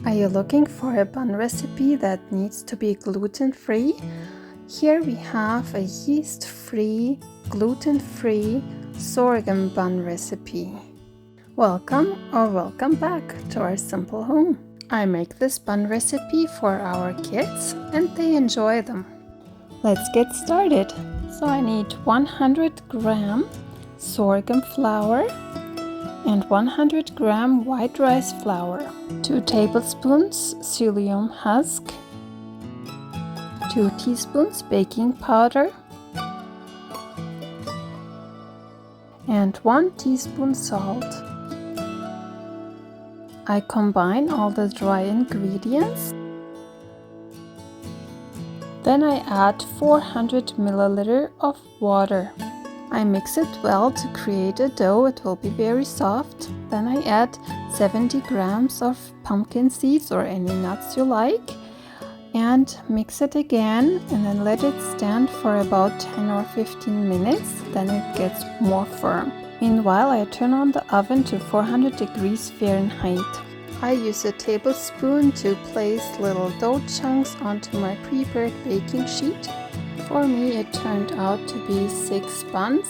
Are you looking for a bun recipe that needs to be gluten-free? Here we have a yeast-free, gluten-free sorghum bun recipe. Welcome or welcome back to our simple home. I make this bun recipe for our kids and they enjoy them. Let's get started. So I need 100 gram sorghum flour and 100 gram white rice flour, 2 tablespoons psyllium husk, 2 teaspoons baking powder, and 1 teaspoon salt. I combine all the dry ingredients. Then I add 400 milliliters of water. I mix it well to create a dough. It will be very soft. Then I add 70 grams of pumpkin seeds or any nuts you like and mix it again and then let it stand for about 10 or 15 minutes. Then it gets more firm. Meanwhile, I turn on the oven to 400 degrees Fahrenheit. I use a tablespoon to place little dough chunks onto my prepared baking sheet. For me, it turned out to be 6 buns,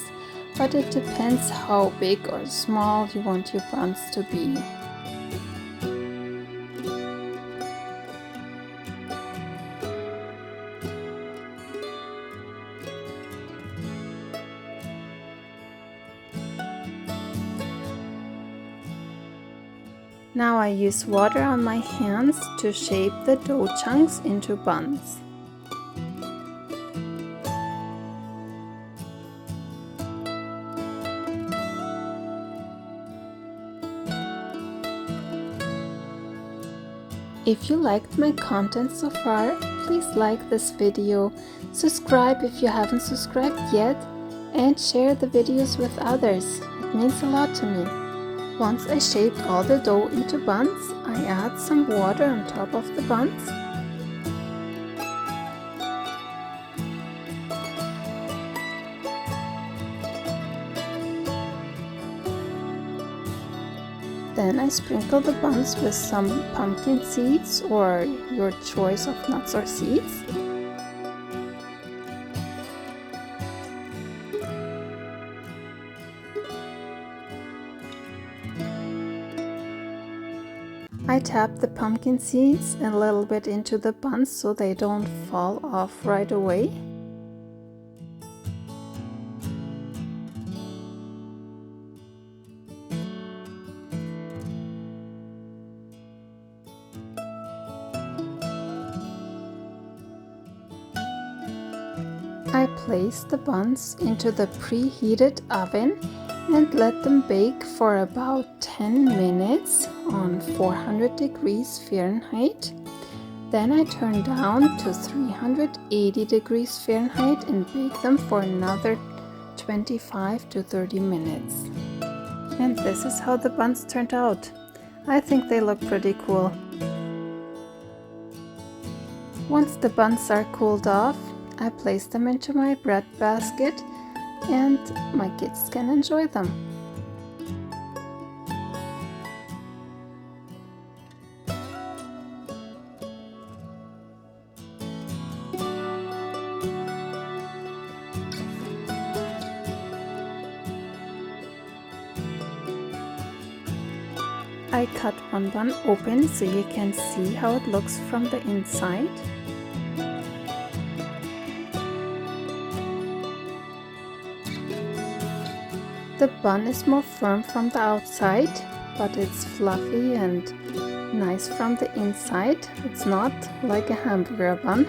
but it depends how big or small you want your buns to be. Now I use water on my hands to shape the dough chunks into buns. If you liked my content so far, please like this video, subscribe if you haven't subscribed yet, and share the videos with others. It means a lot to me. Once I shape all the dough into buns, I add some water on top of the buns. Then I sprinkle the buns with some pumpkin seeds or your choice of nuts or seeds. I tap the pumpkin seeds a little bit into the buns so they don't fall off right away. I place the buns into the preheated oven and let them bake for about 10 minutes on 400 degrees Fahrenheit. Then I turn down to 380 degrees Fahrenheit and bake them for another 25 to 30 minutes. And this is how the buns turned out. I think they look pretty cool. Once the buns are cooled off, I place them into my bread basket and my kids can enjoy them. I cut one bun open so you can see how it looks from the inside. The bun is more firm from the outside, but it's fluffy and nice from the inside. It's not like a hamburger bun.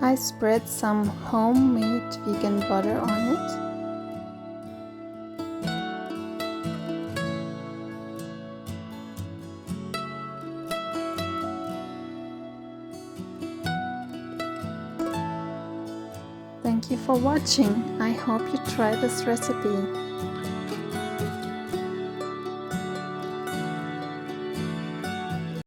I spread some homemade vegan butter on it. Thank you for watching. I hope you try this recipe.